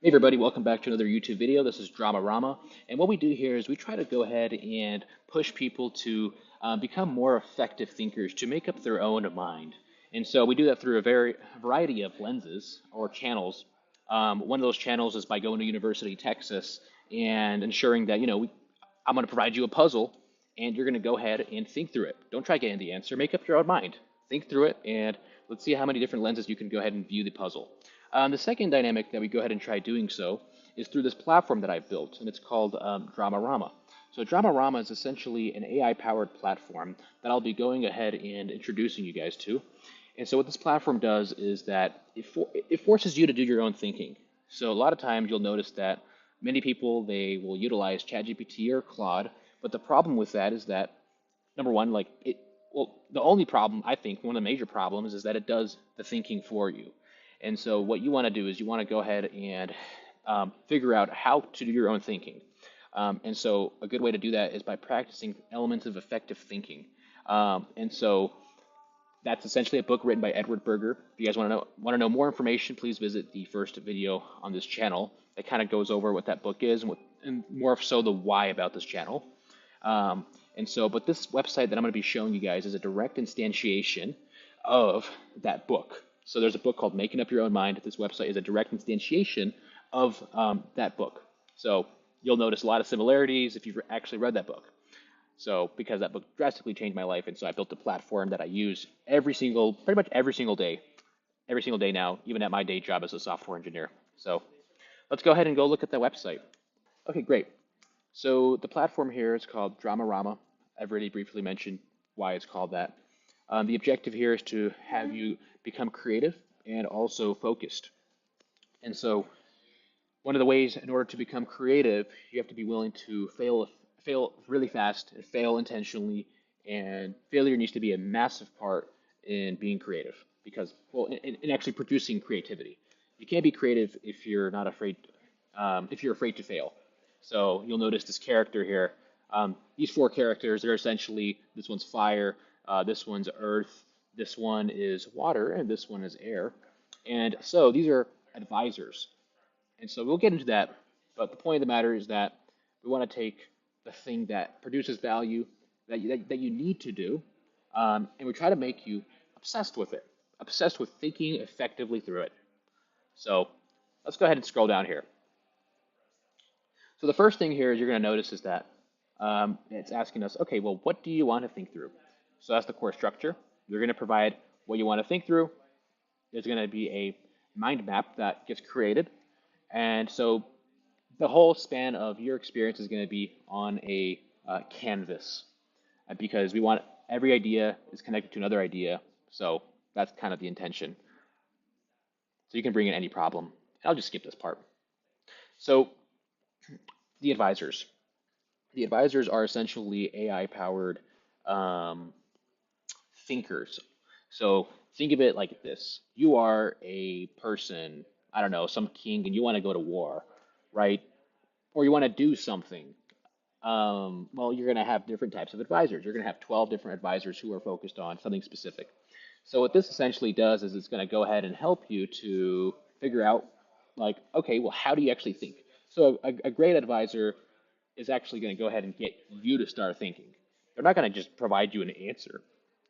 Hey everybody, welcome back to another YouTube video. This is DramaRama, and what we do here is we try to go ahead and push people to become more effective thinkers, to make up their own mind. And so we do that through variety of lenses or channels. One of those channels is by going to University of Texas and ensuring that, I'm going to provide you a puzzle, and you're going to go ahead and think through it. Don't try getting the answer, make up your own mind. Think through it, and let's see how many different lenses you can go ahead and view the puzzle. The second dynamic that we go ahead and try doing so is through this platform that I've built, and it's called DramaRama. So DramaRama is essentially an AI-powered platform that I'll be going ahead and introducing you guys to. And so what this platform does is that it forces you to do your own thinking. So a lot of times you'll notice that many people, they will utilize ChatGPT or Claude, but the problem with that is that, number one, the only problem, I think, one of the major problems is that it does the thinking for you. And so what you want to do is you want to go ahead and figure out how to do your own thinking. And so a good way to do that is by practicing elements of effective thinking. And so that's essentially a book written by Edward Berger. If you guys want to know more information, please visit the first video on this channel. It kind of goes over what that book is and more so the why about this channel. But this website that I'm going to be showing you guys is a direct instantiation of that book. So there's a book called Making Up Your Own Mind. This website is a direct instantiation of that book. So you'll notice a lot of similarities if you've actually read that book. So because that book drastically changed my life, and so I built a platform that I use pretty much every single day now, even at my day job as a software engineer. So let's go ahead and go look at the website. Okay, great. So the platform here is called DramaRama. I've already briefly mentioned why it's called that. The objective here is to have you become creative and also focused. And so one of the ways in order to become creative, you have to be willing to fail really fast and fail intentionally. And failure needs to be a massive part in being creative because, well, in actually producing creativity. You can't be creative if you're not afraid, if you're afraid to fail. So you'll notice this character here. These four characters, they're essentially, this one's fire, this one's earth, this one is water, and this one is air. And so these are advisors. And so we'll get into that, but the point of the matter is that we want to take the thing that produces value that you need to do, and we try to make you obsessed with it, obsessed with thinking effectively through it. So let's go ahead and scroll down here. So the first thing here is you're going to notice is that it's asking us, okay, well, what do you want to think through? So that's the core structure. You're going to provide what you want to think through. There's going to be a mind map that gets created. And so the whole span of your experience is going to be on a canvas because we want every idea is connected to another idea. So that's kind of the intention. So you can bring in any problem. I'll just skip this part. So the advisors. The advisors are essentially AI-powered thinkers. So think of it like this. You are a person, I don't know, some king, and you want to go to war, right? Or you want to do something. Well, you're going to have different types of advisors. You're going to have 12 different advisors who are focused on something specific. So what this essentially does is it's going to go ahead and help you to figure out, like, okay, well, how do you actually think? So a great advisor is actually going to go ahead and get you to start thinking. They're not going to just provide you an answer.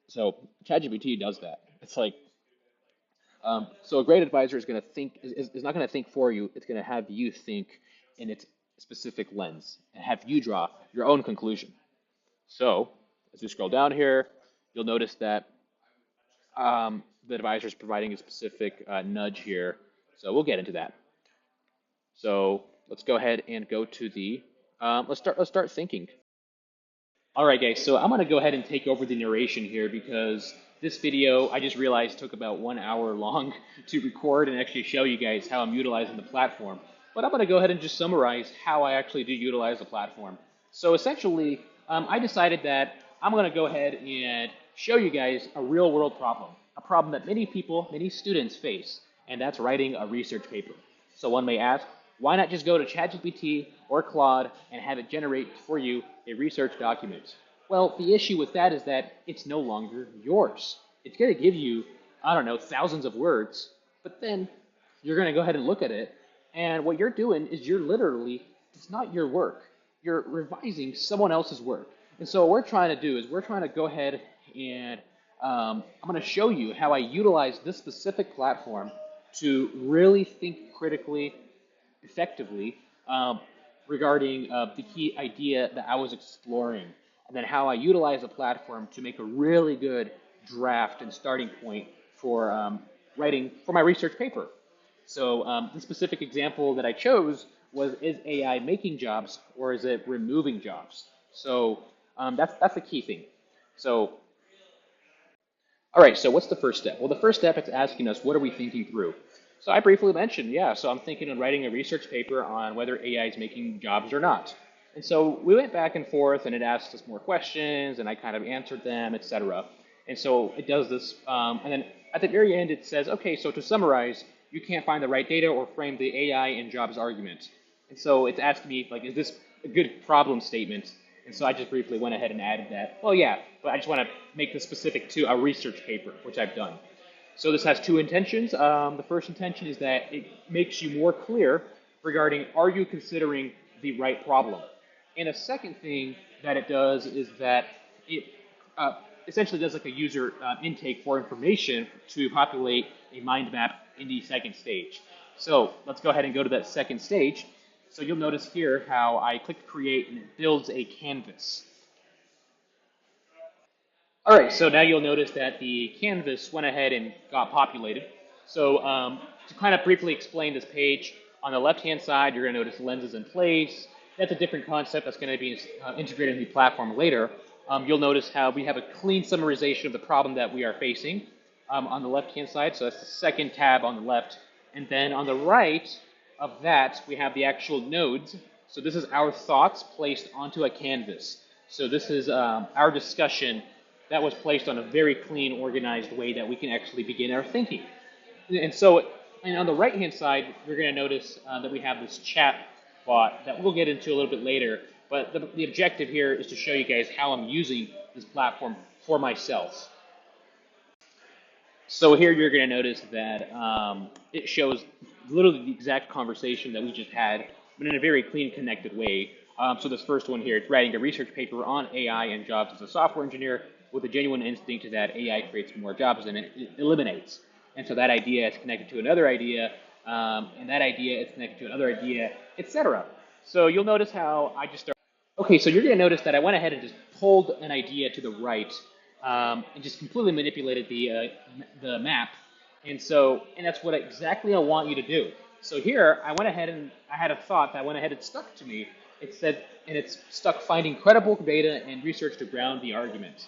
So ChatGPT does that. It's like, so a great advisor is going to think is not going to think for you. It's going to have you think in its specific lens and have you draw your own conclusion. So as we scroll down here, you'll notice that the advisor is providing a specific nudge here. So we'll get into that. So let's go ahead and go to the let's start thinking. All right, guys, so I'm going to go ahead and take over the narration here because this video, I just realized, took about 1 hour long to record and actually show you guys how I'm utilizing the platform. But I'm going to go ahead and just summarize how I actually do utilize the platform. So essentially, I decided that I'm going to go ahead and show you guys a real-world problem, a problem that many people, many students face, and that's writing a research paper. So one may ask, why not just go to ChatGPT or Claude and have it generate for you a research document? Well, the issue with that is that it's no longer yours. It's going to give you, I don't know, thousands of words, but then you're going to go ahead and look at it, And what you're doing is you're literally, it's not your work. You're revising someone else's work. And so what we're trying to do is we're trying to go ahead and I'm going to show you how I utilize this specific platform to really think critically, effectively regarding the key idea that I was exploring, and then how I utilize the platform to make a really good draft and starting point for writing for my research paper. So the specific example that I chose was, is AI making jobs or is it removing jobs? So that's the key thing. So all right, so what's the first step? Well, the first step is asking us, what are we thinking through? So I briefly mentioned, yeah, so I'm thinking of writing a research paper on whether AI is making jobs or not. And so we went back and forth, and it asked us more questions, and I kind of answered them, etc. And so it does this, and then at the very end, it says, okay, so to summarize, you can't find the right data or frame the AI in jobs argument. And so it's asked me, like, is this a good problem statement? And so I just briefly went ahead and added that. Well, yeah, but I just want to make this specific to a research paper, which I've done. So this has two intentions. The first intention is that it makes you more clear regarding, are you considering the right problem? And a second thing that it does is that it essentially does like a user intake for information to populate a mind map in the second stage. So let's go ahead and go to that second stage. So you'll notice here how I click create and it builds a canvas. All right, so now you'll notice that the canvas went ahead and got populated. So to kind of briefly explain this page, on the left-hand side, you're going to notice lenses in place. That's a different concept that's going to be integrated in the platform later. You'll notice how we have a clean summarization of the problem that we are facing on the left-hand side. So that's the second tab on the left. And then on the right of that, we have the actual nodes. So this is our thoughts placed onto a canvas. So this is our discussion that was placed on a very clean, organized way that we can actually begin our thinking. And so, and on the right-hand side, you're going to notice that we have this chat bot that we'll get into a little bit later. But the objective here is to show you guys how I'm using this platform for myself. So here you're going to notice that it shows literally the exact conversation that we just had, but in a very clean, connected way. So this first one here, it's writing a research paper on AI and jobs as a software engineer with a genuine instinct that AI creates more jobs than it eliminates. And so that idea is connected to another idea, and that idea is connected to another idea, etc. So you'll notice how I just started. Okay, so you're going to notice that I went ahead and just pulled an idea to the right and just completely manipulated the map. And that's what exactly I want you to do. So here, I went ahead and I had a thought that went ahead and stuck to me. It said, and it's stuck finding credible data and research to ground the argument.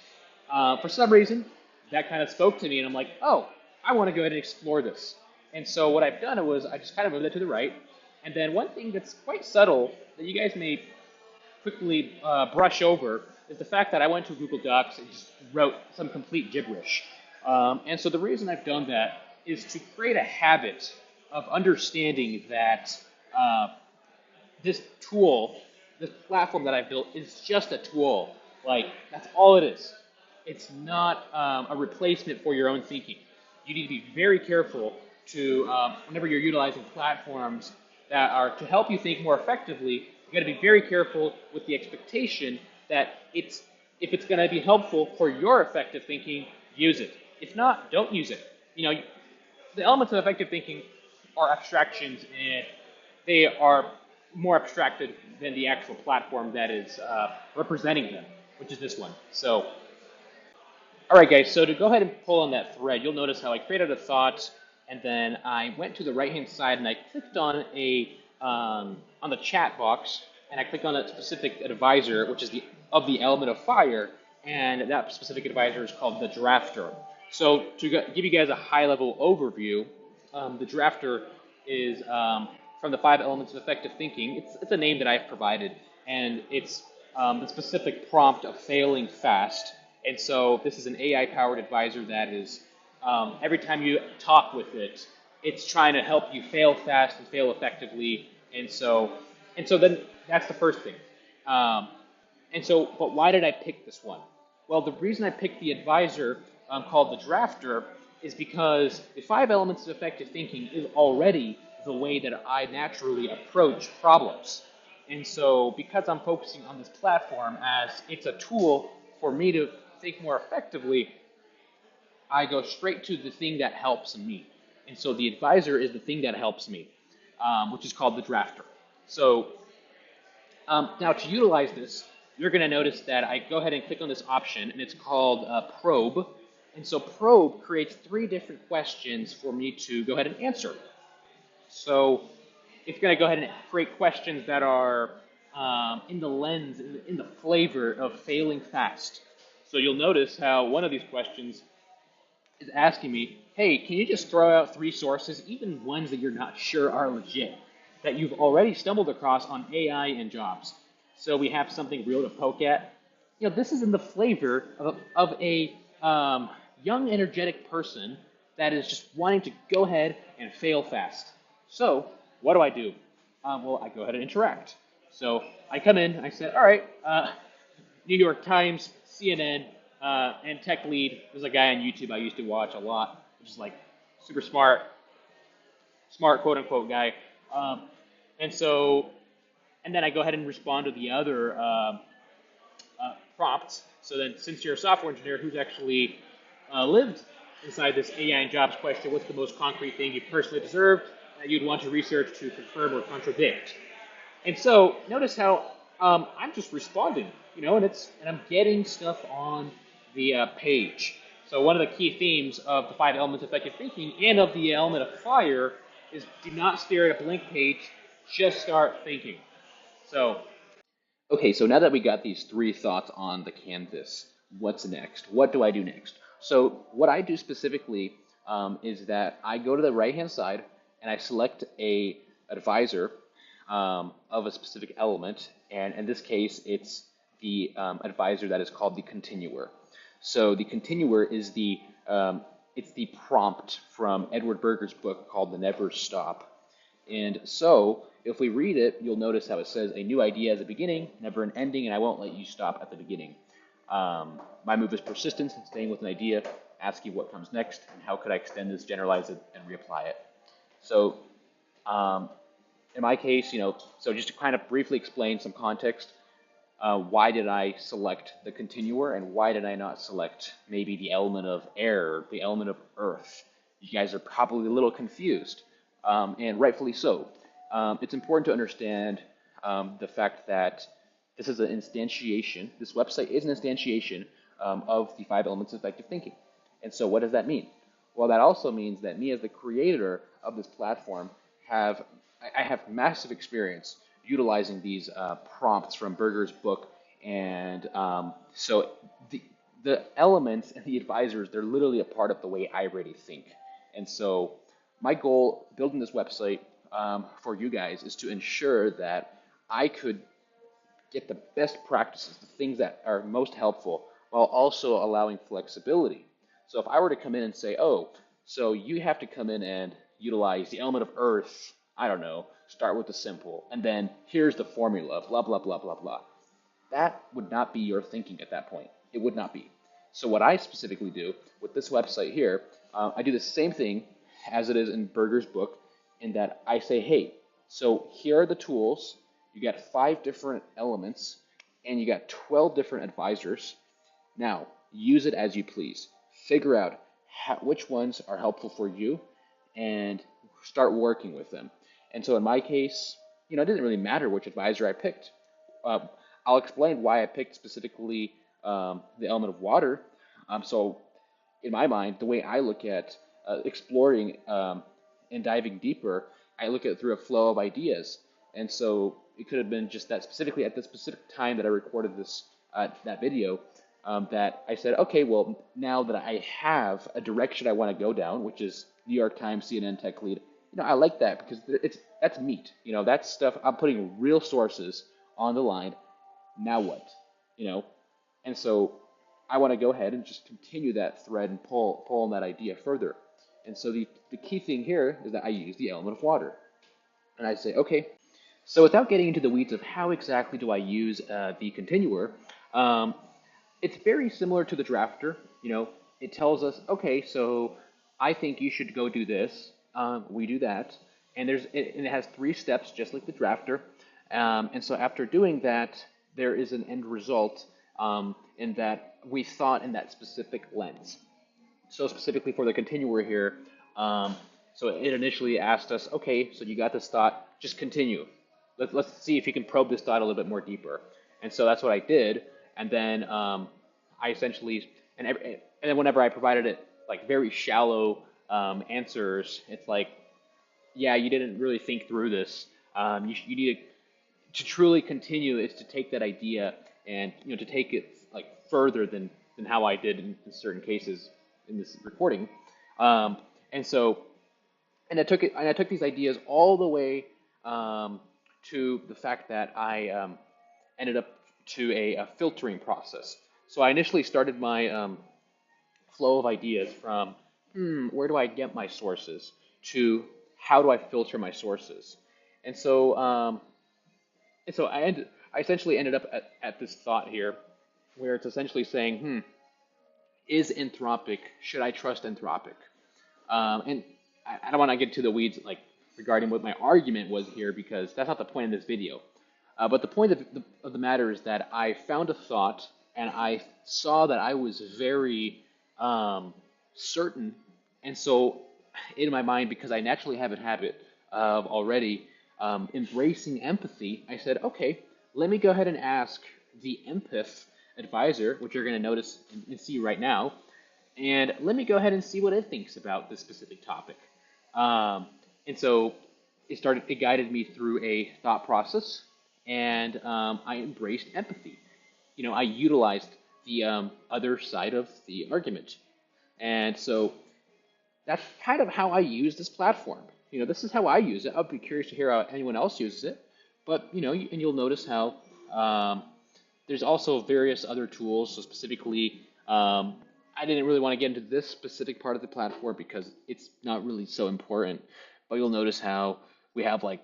For some reason, that kind of spoke to me, and I'm like, oh, I want to go ahead and explore this. And so what I've done was I just kind of moved it to the right. And then one thing that's quite subtle that you guys may quickly brush over is the fact that I went to Google Docs and just wrote some complete gibberish. And so the reason I've done that is to create a habit of understanding that this tool, this platform that I've built is just a tool. Like, that's all it is. It's not a replacement for your own thinking. You need to be very careful to, whenever you're utilizing platforms that are to help you think more effectively, you got to be very careful with the expectation that if it's going to be helpful for your effective thinking, use it. If not, don't use it. You know, the elements of effective thinking are abstractions, and they are more abstracted than the actual platform that is representing them, which is this one. So, all right, guys. So to go ahead and pull on that thread, you'll notice how I created a thought, and then I went to the right-hand side and I clicked on on the chat box, and I clicked on that specific advisor, which is the element of fire, and that specific advisor is called the drafter. So to give you guys a high-level overview, the drafter is from the 5 elements of effective thinking. It's a name that I've provided, and it's the specific prompt of failing fast. And so this is an AI-powered advisor that is, every time you talk with it, it's trying to help you fail fast and fail effectively. And so then that's the first thing. But why did I pick this one? Well, the reason I picked the advisor called the drafter is because the 5 elements of effective thinking is already the way that I naturally approach problems. And so, because I'm focusing on this platform as it's a tool for me to think more effectively, I go straight to the thing that helps me. And so the advisor is the thing that helps me, which is called the drafter. So now to utilize this, you're going to notice that I go ahead and click on this option, and it's called probe. And so probe creates three different questions for me to go ahead and answer. So it's going to go ahead and create questions that are in the lens, in the flavor of failing fast. So you'll notice how one of these questions is asking me, hey, can you just throw out three sources, even ones that you're not sure are legit, that you've already stumbled across on AI and jobs? So we have something real to poke at. This is in the flavor of a young, energetic person that is just wanting to go ahead and fail fast. So what do? Well, I go ahead and interact. So I come in, I said, all right, New York Times, CNN, and tech lead. There's a guy on YouTube I used to watch a lot, which is like super smart quote unquote guy. And so, and then I go ahead and respond to the other prompts. So then, since you're a software engineer who's actually lived inside this AI and jobs question, what's the most concrete thing you personally deserved that you'd want to research to confirm or contradict? And so notice how I'm just responding, and I'm getting stuff on the page. So one of the key themes of the 5 elements of effective thinking and of the element of fire is do not stare at a blank page, just start thinking. So, okay, so now that we got these three thoughts on the canvas, what's next? What do I do next? So what I do specifically is that I go to the right-hand side and I select a advisor of a specific element, and in this case, it's the advisor that is called the continuer. So the continuer is it's the prompt from Edward Berger's book called The Never Stop. And so if we read it, you'll notice how it says a new idea has a beginning, never an ending, and I won't let you stop at the beginning. My move is persistence and staying with an idea, asking what comes next, and how could I extend this, generalize it, and reapply it. So in my case, so just to kind of briefly explain some context, why did I select the continuer and why did I not select maybe the element of air, the element of earth? You guys are probably a little confused, and rightfully so. It's important to understand the fact that this is an instantiation, this website is an instantiation of the 5 elements of effective thinking. And so what does that mean? Well, that also means that me as the creator of this platform I have massive experience utilizing these prompts from Berger's book, and so the elements and the advisors, they're literally a part of the way I already think. And so my goal building this website for you guys is to ensure that I could get the best practices, the things that are most helpful, while also allowing flexibility. So if I were to come in and say, oh, so you have to come in and utilize the element of earth, I don't know, start with the simple, and then here's the formula, blah, blah, blah, blah, blah. That would not be your thinking at that point. It would not be. So what I specifically do with this website here, I do the same thing as it is in Berger's book, in that I say, hey, so here are the tools. You got 5 different elements, and you got 12 different advisors. Now, use it as you please. Figure out which ones are helpful for you, and start working with them. And so in my case, it didn't really matter which advisor I picked. I'll explain why I picked specifically the element of water. So in my mind, the way I look at exploring and diving deeper, I look at it through a flow of ideas. And so it could have been just that specifically at the specific time that I recorded this that video, that I said, okay, well, now that I have a direction I want to go down, which is New York Times, CNN tech lead, I like that because that's meat. That's stuff I'm putting real sources on the line. Now what? And so I want to go ahead and just continue that thread and pull on that idea further. And so the key thing here is that I use the element of water. And I say, okay, so without getting into the weeds of how exactly do I use the continuer, it's very similar to the drafter. It tells us, okay, so I think you should go do this. We do that. And it has 3 steps, just like the drafter. And so after doing that, there is an end result in that we thought in that specific lens. So specifically for the continuer here, um, so it initially asked us, okay, so you got this thought, just continue. Let's see if you can probe this thought a little bit more deeper. And so that's what I did. And then I essentially, and then whenever I provided it like very shallow answers, it's like, yeah, you didn't really think through this. You need to truly continue is to take that idea and to take it like further than how I did in certain cases in this recording. Um, and so I took these ideas all the way to the fact that I ended up to a filtering process. So I initially started my flow of ideas from where do I get my sources to how do I filter my sources. And so I essentially ended up at this thought here where it's essentially saying, is Anthropic, should I trust Anthropic? And I don't want to get to the weeds like regarding what my argument was here because that's not the point of this video. But the point of the matter is that I found a thought and I saw that I was very certain. And so in my mind, because I naturally have a habit of already embracing empathy, I said, okay, let me go ahead and ask the empath advisor, which you're going to notice and see right now, and let me go ahead and see what it thinks about this specific topic. And so it guided me through a thought process, and I embraced empathy. I utilized the other side of the argument. And so that's kind of how I use this platform. This is how I use it. I'd be curious to hear how anyone else uses it. But, and you'll notice how there's also various other tools. So specifically, I didn't really want to get into this specific part of the platform because it's not really so important. But you'll notice how we have like,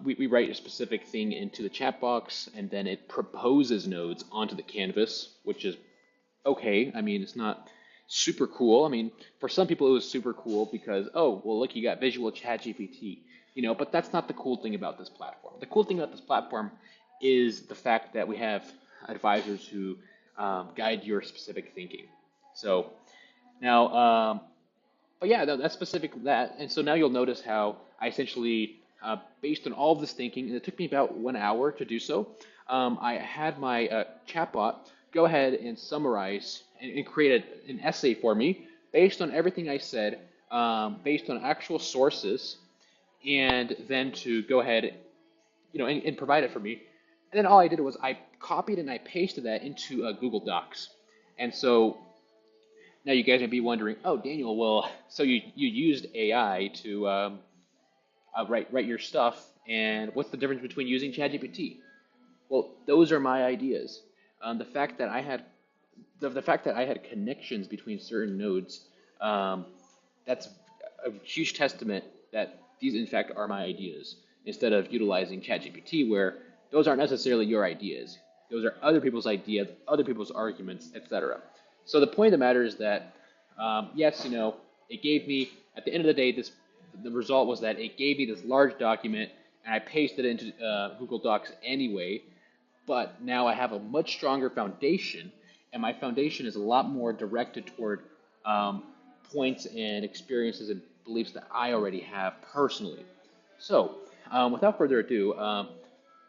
we write a specific thing into the chat box and then it proposes nodes onto the canvas, which is okay. I mean, it's not super cool. I mean, for some people it was super cool because, oh, well, look, you got visual ChatGPT, but that's not the cool thing about this platform. The cool thing about this platform is the fact that we have advisors who guide your specific thinking. So now, but yeah, that's specific to that. And so now you'll notice how I essentially, based on all of this thinking, and it took me about 1 hour to do so, I had my chatbot go ahead and summarize and create an essay for me based on everything I said, based on actual sources, and then to go ahead, and provide it for me. And then all I did was I copied and I pasted that into Google Docs. And so now you guys may be wondering, oh, Daniel, well, so you used AI to write your stuff, and what's the difference between using ChatGPT? Well, those are my ideas. The fact that I had connections between certain nodes, that's a huge testament that these, in fact, are my ideas, instead of utilizing ChatGPT, where those aren't necessarily your ideas. Those are other people's ideas, other people's arguments, etc. So the point of the matter is that, yes, it gave me, at the end of the day, the result was that it gave me this large document, and I pasted it into Google Docs anyway, but now I have a much stronger foundation, and my foundation is a lot more directed toward points and experiences and beliefs that I already have personally. So, without further ado,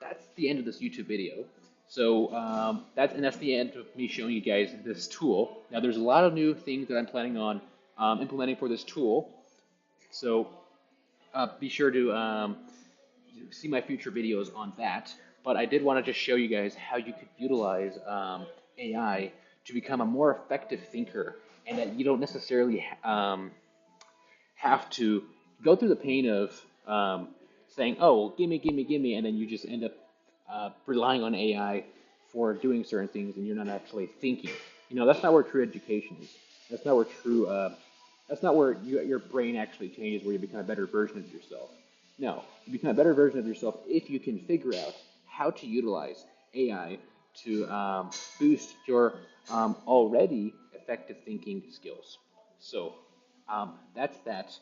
that's the end of this YouTube video. So that's the end of me showing you guys this tool. Now, there's a lot of new things that I'm planning on implementing for this tool. So be sure to see my future videos on that. But I did want to just show you guys how you could utilize AI to become a more effective thinker, and that you don't necessarily have to go through the pain of saying, oh, well, gimme, and then you just end up relying on AI for doing certain things, and you're not actually thinking. That's not where true education is. That's not where that's not where your brain actually changes, where you become a better version of yourself. No, you become a better version of yourself if you can figure out how to utilize AI to boost your already effective thinking skills. So that's that.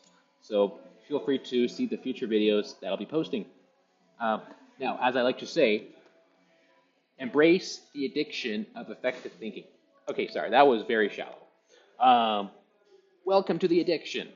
So feel free to see the future videos that I'll be posting. Uh, Now, as I like to say, embrace the addiction of effective thinking. Okay, sorry, that was very shallow. Um, Welcome to the addiction.